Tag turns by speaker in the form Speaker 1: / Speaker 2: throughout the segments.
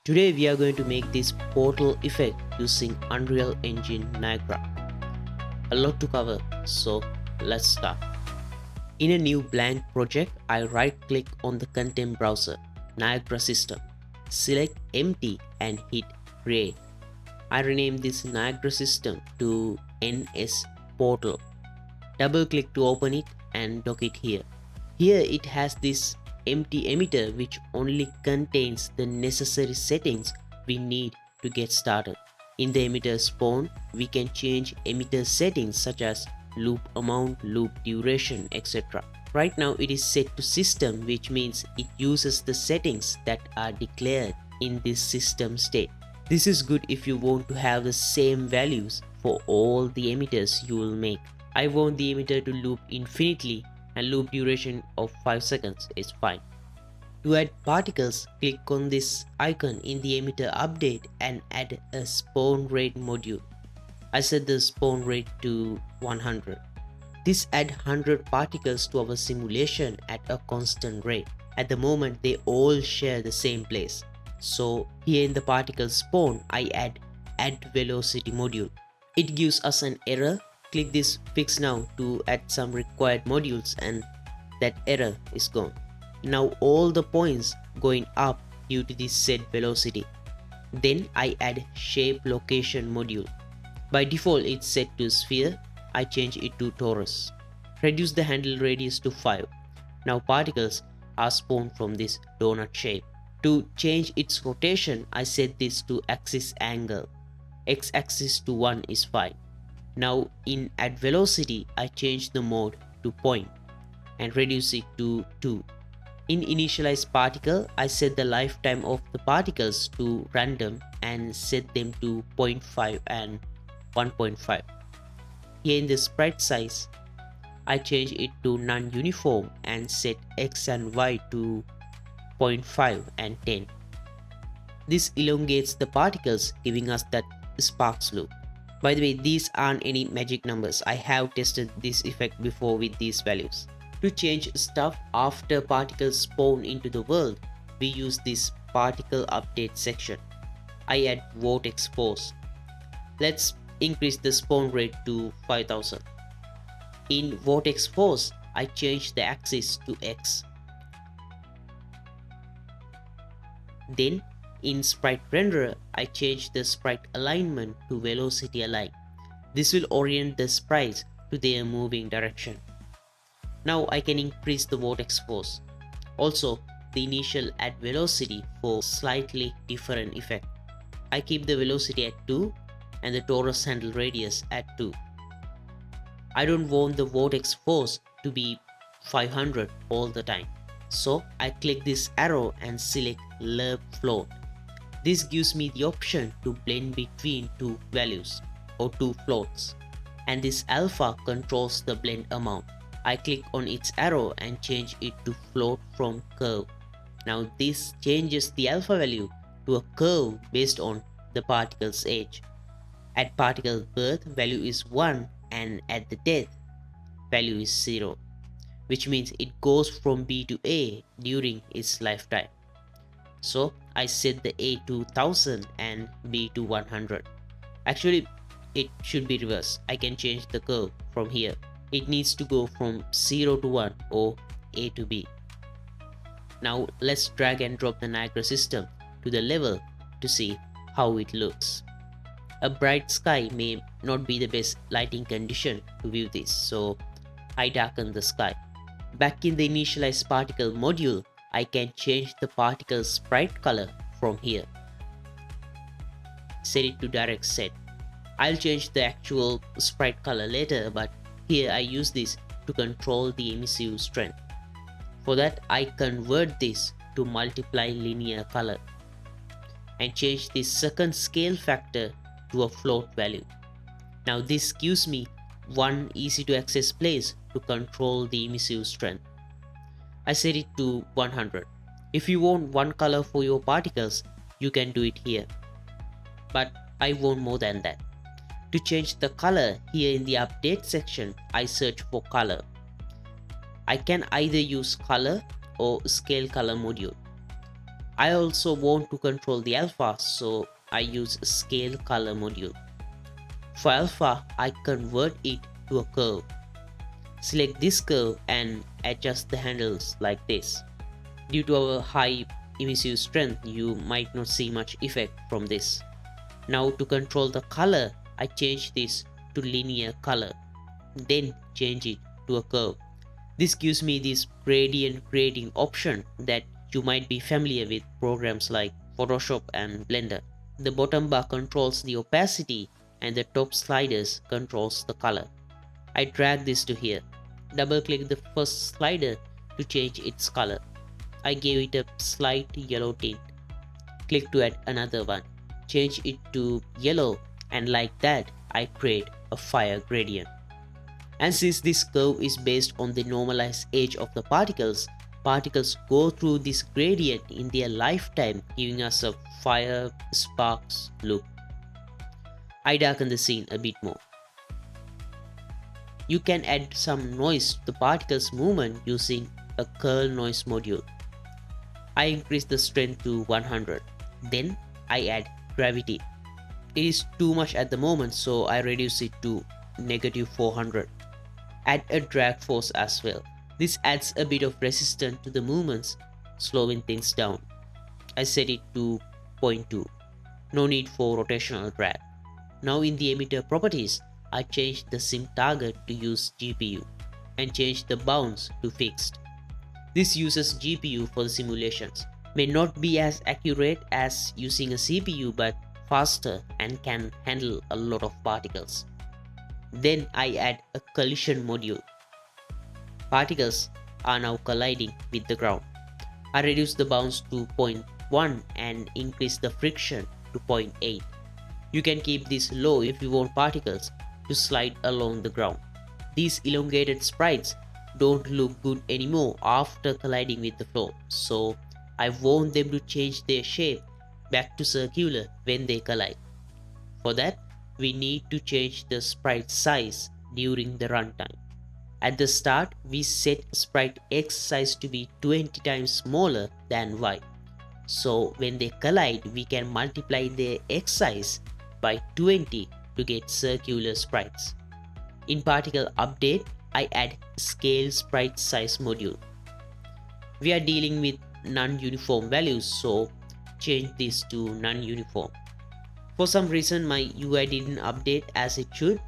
Speaker 1: Today we are going to make this portal effect using Unreal Engine Niagara. A lot to cover, so let's start. In a new blank project, I right click on the content browser, Niagara System, select Empty and hit Create. I rename this Niagara System to NS Portal. Double click to open it and dock it here. Here it has this empty emitter which only contains the necessary settings we need to get started. In the emitter spawn, we can change emitter settings such as loop amount, loop duration, etc. Right now it is set to system, which means it uses the settings that are declared in this system state. This is good if you want to have the same values for all the emitters you will make. I want the emitter to loop infinitely and loop duration of 5 seconds is fine. To add particles, click on this icon in the emitter update and add a spawn rate module. I set the spawn rate to 100. This adds 100 particles to our simulation at a constant rate. At the moment, they all share the same place. So here in the particle spawn, I add velocity module. It gives us an error. Click this fix now to add some required modules and that error is gone. Now all the points going up due to this set velocity. Then I add shape location module. By default it's set to sphere. I change it to torus. Reduce the handle radius to 5. Now particles are spawned from this donut shape. To change its rotation, I set this to axis angle. X-axis to 1 is fine. Now in add velocity, I change the mode to point and reduce it to 2. In initialize particle, I set the lifetime of the particles to random and set them to 0.5 and 1.5. Here in the sprite size, I change it to non-uniform and set X and Y to 0.5 and 10. This elongates the particles, giving us that sparks loop. By the way, these aren't any magic numbers. I have tested this effect before with these values. To change stuff after particles spawn into the world, we use this particle update section. I add Vortex Force. Let's increase the spawn rate to 5000. In Vortex Force, I change the axis to X. Then in sprite renderer, I change the sprite alignment to velocity align. This will orient the sprites to their moving direction. Now I can increase the vortex force. Also, the initial add velocity for slightly different effect. I keep the velocity at 2 and the torus handle radius at 2. I don't want the vortex force to be 500 all the time. So I click this arrow and select lerp float. This gives me the option to blend between two values or two floats, and this alpha controls the blend amount. I click on its arrow and change it to float from curve. Now this changes the alpha value to a curve based on the particle's age. At particle birth, value is 1 and at the death, value is 0, which means it goes from B to A during its lifetime. So I set the A to 1000 and B to 100. Actually, it should be reversed. I can change the curve from here. It needs to go from 0 to 1 or A to B. Now let's drag and drop the Niagara system to the level to see how it looks. A bright sky may not be the best lighting condition to view this, so I darken the sky. Back in the initialize particle module, I can change the particle sprite color from here. Set it to direct set. I'll change the actual sprite color later, but here I use this to control the emissive strength. For that, I convert this to multiply linear color and change the second scale factor to a float value. Now this gives me one easy to access place to control the emissive strength. I set it to 100. If you want one color for your particles, you can do it here. But I want more than that. To change the color, here in the update section, I search for color. I can either use color or scale color module. I also want to control the alpha, so I use scale color module. For alpha, I convert it to a curve. Select this curve and adjust the handles like this. Due to our high emissive strength, you might not see much effect from this. Now to control the color, I change this to linear color, then change it to a curve. This gives me this gradient grading option that you might be familiar with programs like Photoshop and Blender. The bottom bar controls the opacity and the top sliders controls the color. I drag this to here. Double click the first slider to change its color. I gave it a slight yellow tint. Click to add another one. Change it to yellow, and like that I create a fire gradient. And since this curve is based on the normalized age of the particles, particles go through this gradient in their lifetime, giving us a fire sparks look. I darken the scene a bit more. You can add some noise to the particles movement using a curl noise module. I increase the strength to 100. Then I add gravity. It is too much at the moment, so I reduce it to -400. Add a drag force as well. This adds a bit of resistance to the movements, slowing things down. I set it to 0.2. No need for rotational drag. Now in the emitter properties, I change the sim target to use GPU and change the bounds to fixed. This uses GPU for the simulations. May not be as accurate as using a CPU, but faster and can handle a lot of particles. Then I add a collision module. Particles are now colliding with the ground. I reduce the bounds to 0.1 and increase the friction to 0.8. You can keep this low if you want particles to slide along the ground. These elongated sprites don't look good anymore after colliding with the floor, so I want them to change their shape back to circular when they collide. For that, we need to change the sprite size during the runtime. At the start, we set sprite X size to be 20 times smaller than Y. So when they collide, we can multiply their X size by 20 to get circular sprites. In particle update, I add scale sprite size module. We are dealing with non-uniform values, so change this to non-uniform. For some reason my UI didn't update as it should,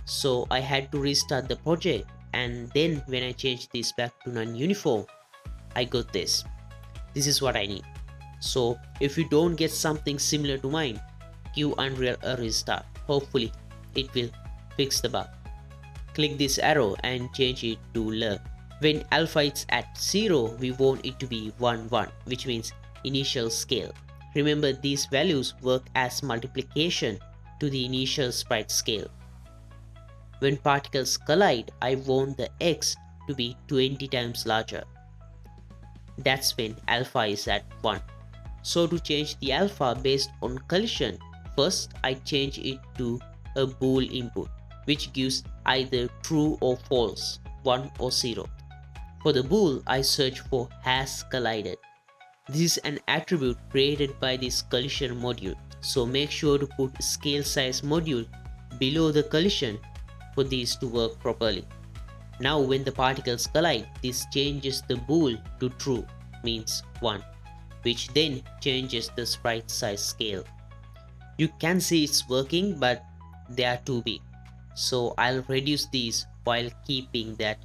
Speaker 1: so I had to restart the project, and then when I changed this back to non-uniform, I got this. This is what I need. So if you don't get something similar to mine, give Unreal a restart. Hopefully it will fix the bug. Click this arrow and change it to learn. When alpha is at 0, we want it to be 1, 1, which means initial scale. Remember, these values work as multiplication to the initial sprite scale. When particles collide, I want the X to be 20 times larger. That's when alpha is at 1. So to change the alpha based on collision, first I change it to a bool input, which gives either true or false, 1 or 0. For the bool, I search for has collided. This is an attribute created by this collision module, so make sure to put scale size module below the collision for these to work properly. Now when the particles collide, this changes the bool to true, means 1, which then changes the sprite size scale. You can see it's working, but they are too big, so I'll reduce these while keeping that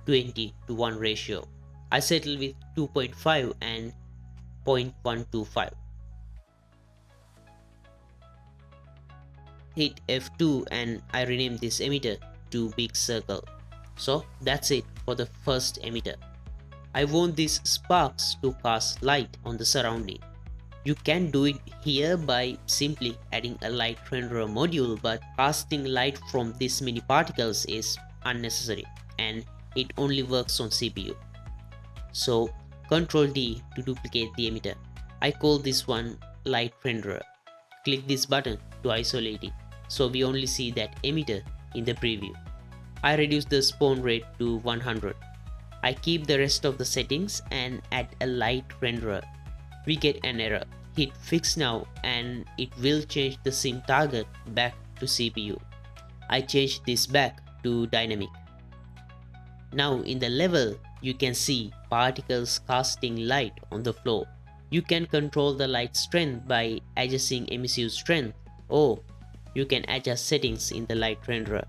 Speaker 1: 20:1 ratio. I settle with 2.5 and 0.125. Hit F2 and I rename this emitter to big circle. So that's it for the first emitter. I want these sparks to cast light on the surrounding. You can do it here by simply adding a light renderer module, but casting light from this many particles is unnecessary and it only works on CPU. So Ctrl D to duplicate the emitter. I call this one light renderer. Click this button to isolate it, so we only see that emitter in the preview. I reduce the spawn rate to 100. I keep the rest of the settings and add a light renderer. we get an error. Hit fix now and it will change the sim target back to CPU. I change this back to dynamic. Now in the level, you can see particles casting light on the floor. You can control the light strength by adjusting emissive strength, or you can adjust settings in the light renderer.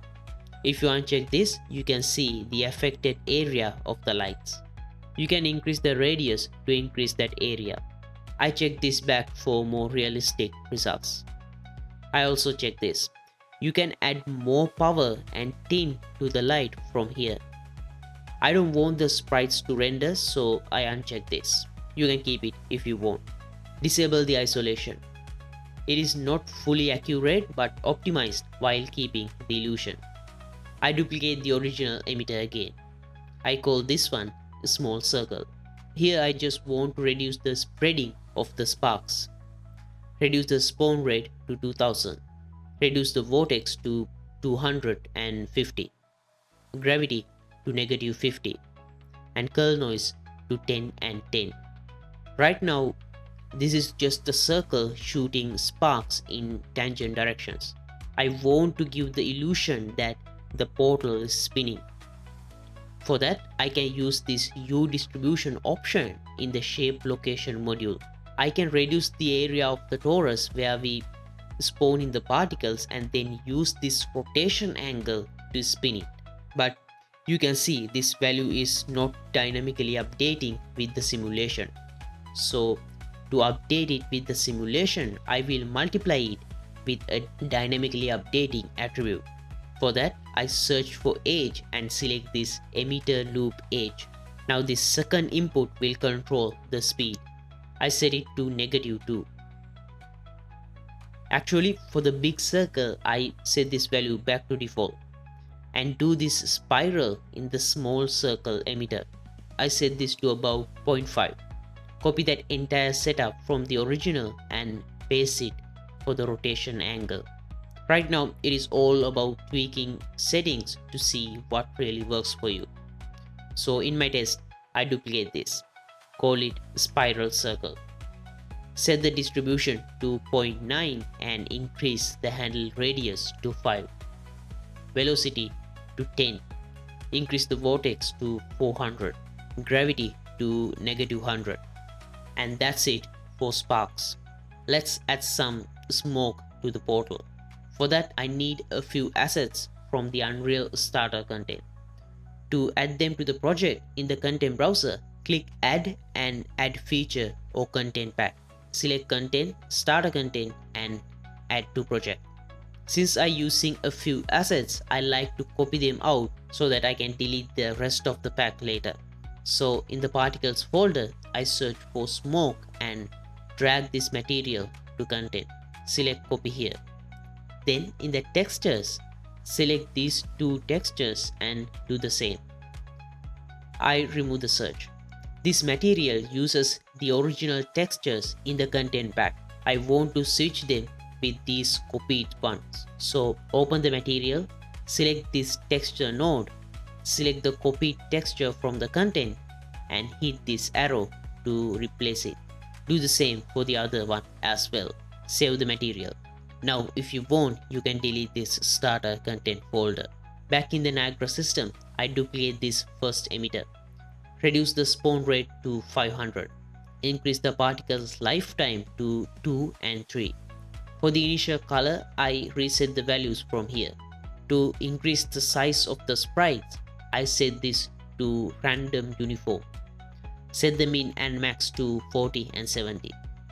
Speaker 1: If you uncheck this, you can see the affected area of the lights. You can increase the radius to increase that area. I check this back for more realistic results. I also check this. You can add more power and tint to the light from here. I don't want the sprites to render, so I uncheck this. You can keep it if you want. Disable the isolation. It is not fully accurate but optimized while keeping the illusion. I duplicate the original emitter again. I call this one a small circle. Here I just want to reduce the spreading of the sparks. Reduce the spawn rate to 2000. Reduce the vortex to 250. Gravity to -50. And curl noise to 10 and 10. Right now, this is just a circle shooting sparks in tangent directions. I want to give the illusion that the portal is spinning. For that, I can use this U distribution option in the shape location module. I can reduce the area of the torus where we spawn in the particles and then use this rotation angle to spin it. But you can see this value is not dynamically updating with the simulation. So to update it with the simulation, I will multiply it with a dynamically updating attribute. For that, I search for edge and select this emitter loop edge. Now this second input will control the speed. I set it to -2. Actually, for the big circle, I set this value back to default. And do this spiral in the small circle emitter. I set this to about 0.5. Copy that entire setup from the original and paste it for the rotation angle. Right now, it is all about tweaking settings to see what really works for you. So in my test, I duplicate this. Call it spiral circle. Set the distribution to 0.9 and increase the handle radius to 5. Velocity to 10. Increase the vortex to 400. Gravity to -100. And that's it for sparks. Let's add some smoke to the portal. For that, I need a few assets from the Unreal starter content. To add them to the project in the content browser, click Add and Add Feature or Content Pack. Select Content, Starter Content and Add to Project. Since I'm using a few assets, I like to copy them out so that I can delete the rest of the pack later. So in the particles folder, I search for smoke and drag this material to content. Select copy here. Then in the textures, select these two textures and do the same. I remove the search. This material uses the original textures in the content pack. I want to switch them with these copied ones. So open the material, select this texture node, select the copied texture from the content and hit this arrow to replace it. Do the same for the other one as well. Save the material. Now if you want, you can delete this starter content folder. Back in the Niagara system, I duplicate this first emitter. Reduce the spawn rate to 500. Increase the particle's lifetime to 2 and 3. For the initial color, I reset the values from here. To increase the size of the sprites, I set this to random uniform. Set the min and max to 40 and 70.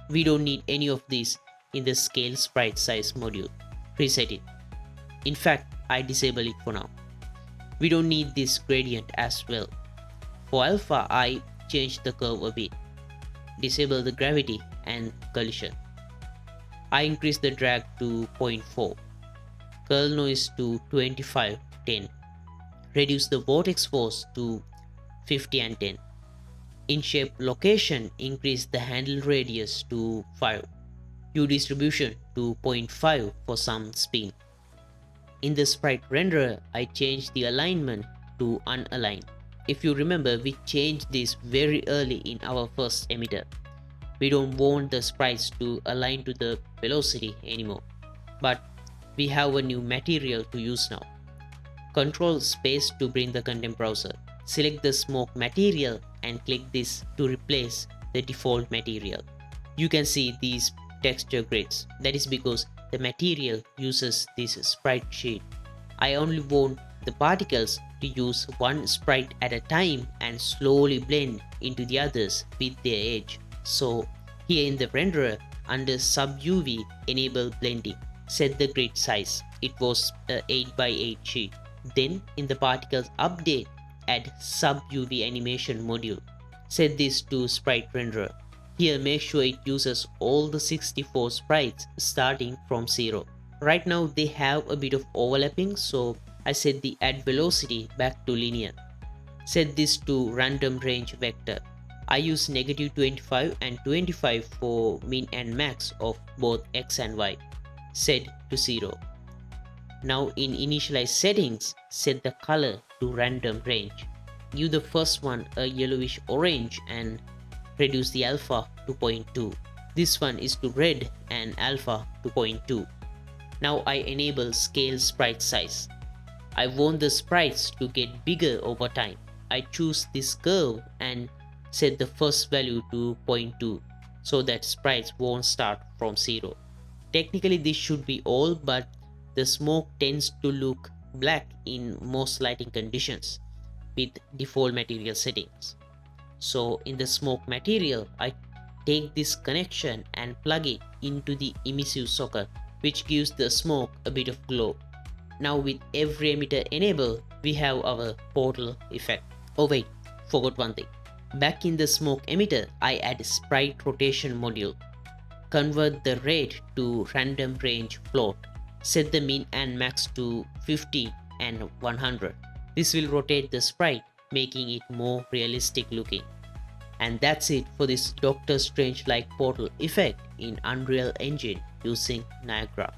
Speaker 1: We don't need any of these in the scale sprite size module. Reset it. In fact, I disable it for now. We don't need this gradient as well. For alpha, I change the curve a bit. Disable the gravity and collision. I increase the drag to 0.4. Curl noise to 25-10. Reduce the vortex force to 50 and 10. In shape location, increase the handle radius to 5. U distribution to 0.5 for some spin. In the sprite renderer, I change the alignment to unaligned. If you remember, we changed this very early in our first emitter. We don't want the sprites to align to the velocity anymore, but we have a new material to use now. Control space to bring the content browser. Select the smoke material and click this to replace the default material. You can see these texture grids. That is because the material uses this sprite sheet. I only want the particles to use one sprite at a time and slowly blend into the others with their edge. So here in the renderer, under sub-UV, enable blending. Set the grid size. It was a 8x8 sheet. Then in the particles update, add sub-UV animation module. Set this to sprite renderer. Here make sure it uses all the 64 sprites starting from 0. Right now they have a bit of overlapping, so I set the add velocity back to linear. Set this to random range vector. I use -25 and 25 for min and max of both x and y. Set to 0. Now in initialize settings, set the color to random range. Give the first one a yellowish orange and reduce the alpha to 0.2. This one is to red and alpha to 0.2. Now I enable scale sprite size. I want the sprites to get bigger over time. I choose this curve and set the first value to 0.2 so that sprites won't start from 0. Technically this should be all, but the smoke tends to look black in most lighting conditions with default material settings. So in the smoke material, I take this connection and plug it into the emissive socket, which gives the smoke a bit of glow. Now with every emitter enabled, we have our portal effect. Oh wait, forgot one thing. Back in the smoke emitter, I add sprite rotation module. Convert the rate to random range float. Set the min and max to 50 and 100. This will rotate the sprite, making it more realistic looking. And that's it for this Doctor Strange-like portal effect in Unreal Engine using Niagara.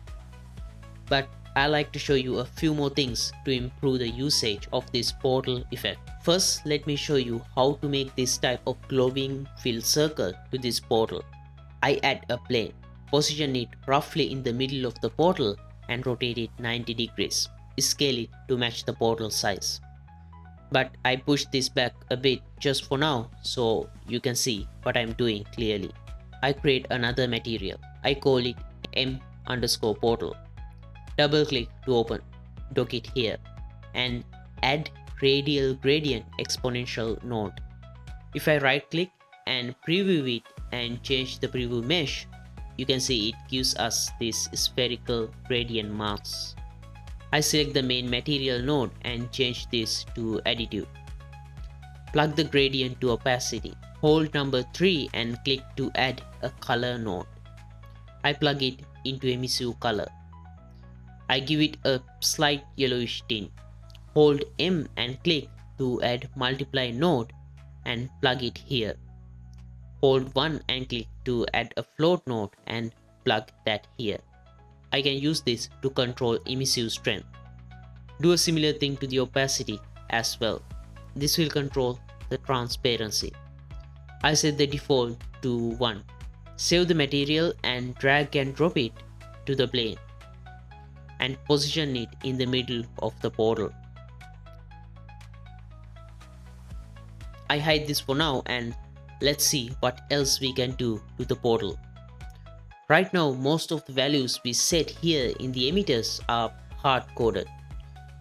Speaker 1: But I like to show you a few more things to improve the usage of this portal effect. First, let me show you how to make this type of glowing fill circle to this portal. I add a plane, position it roughly in the middle of the portal and rotate it 90 degrees. Scale it to match the portal size. But I push this back a bit just for now so you can see what I'm doing clearly. I create another material. I call it m_portal. Double click to open, dock it here, and add radial gradient exponential node. If I right click and preview it and change the preview mesh, you can see it gives us this spherical gradient mask. I select the main material node and change this to additive. Plug the gradient to opacity. Hold number 3 and click to add a color node. I plug it into emissive color. I give it a slight yellowish tint. Hold M and click to add multiply node and plug it here. Hold 1 and click to add a float node and plug that here. I can use this to control emissive strength. Do a similar thing to the opacity as well. This will control the transparency. I set the default to 1. Save the material and drag and drop it to the plane and position it in the middle of the portal. I hide this for now and let's see what else we can do to the portal. Right now, most of the values we set here in the emitters are hard-coded.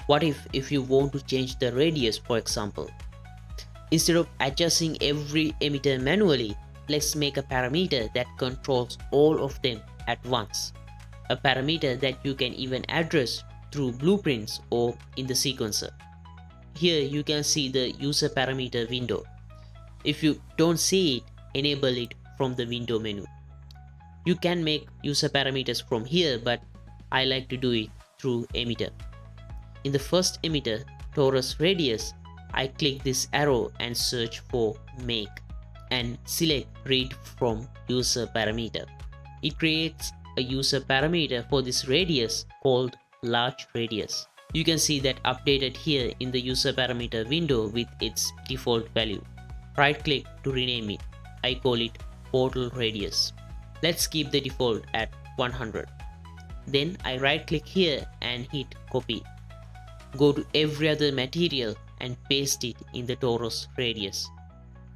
Speaker 1: What if you want to change the radius, for example? Instead of adjusting every emitter manually, let's make a parameter that controls all of them at once. A parameter that you can even address through blueprints or in the sequencer. Here you can see the user parameter window. If you don't see it, enable it from the window menu. You can make user parameters from here, but I like to do it through emitter. In the first emitter, torus radius, I click this arrow and search for make and select read from user parameter. It creates a user parameter for this radius called large radius. You can see that updated here in the user parameter window with its default value. Right click to rename it. I call it portal radius. Let's keep the default at 100. Then I right click here and hit copy. Go to every other material and paste it in the torus radius.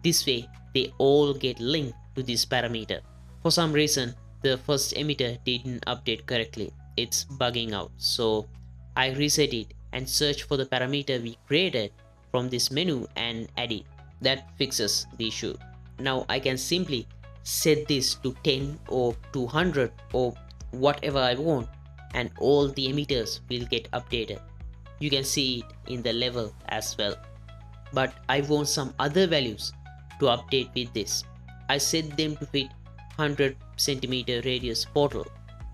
Speaker 1: This way they all get linked to this parameter. For some reason the first emitter didn't update correctly. It's bugging out, so I reset it and search for the parameter we created from this menu and add it. That fixes the issue. Now I can simply set this to 10 or 200 or whatever I want, and all the emitters will get updated. You can see it in the level as well. But I want some other values to update with this. I set them to fit 100 centimeter radius portal,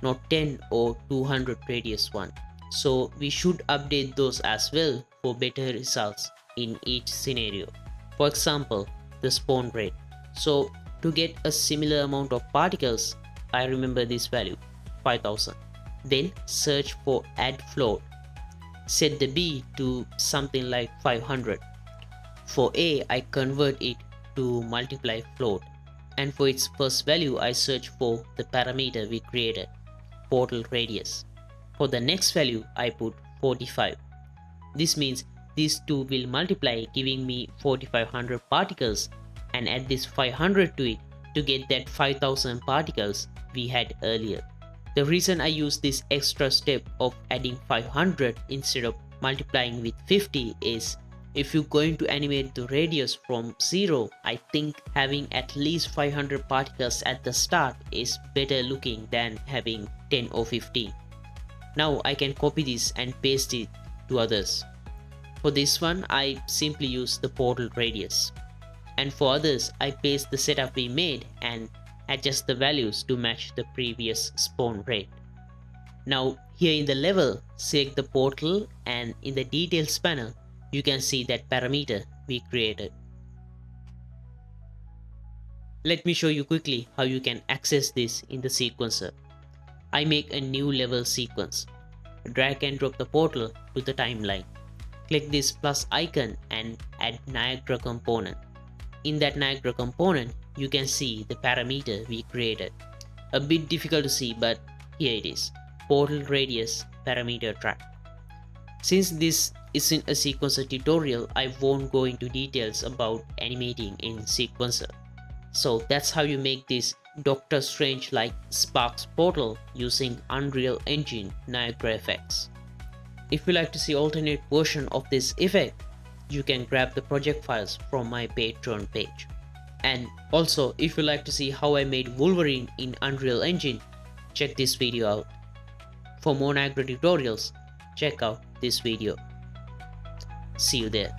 Speaker 1: not 10 or 200 radius one. So we should update those as well for better results in each scenario. For example, the spawn rate. So to get a similar amount of particles, I remember this value, 5000. Then search for add float. Set the B to something like 500. For A, I convert it to multiply float. And for its first value, I search for the parameter we created, portal radius. For the next value, I put 45. This means these two will multiply, giving me 4500 particles, and add this 500 to it to get that 5000 particles we had earlier. The reason I use this extra step of adding 500 instead of multiplying with 50 is, if you're going to animate the radius from 0, I think having at least 500 particles at the start is better looking than having 10 or 15. Now I can copy this and paste it to others. For this one, I simply use the portal radius. And for others, I paste the setup we made and adjust the values to match the previous spawn rate. Now here in the level, select the portal, and in the details panel, you can see that parameter we created. Let me show you quickly how you can access this in the sequencer. I make a new level sequence. Drag and drop the portal to the timeline. Click this plus icon and add Niagara component. In that Niagara component, you can see the parameter we created. A bit difficult to see, but here it is. Portal radius parameter track. Since this isn't a sequencer tutorial, I won't go into details about animating in sequencer. So that's how you make this Doctor Strange like Sparks portal using Unreal Engine Niagara FX. If you like to see alternate version of this effect, you can grab the project files from my Patreon page. And also, if you like to see how I made Wolverine in Unreal Engine, check this video out. For more Niagara tutorials, check out this video. See you there.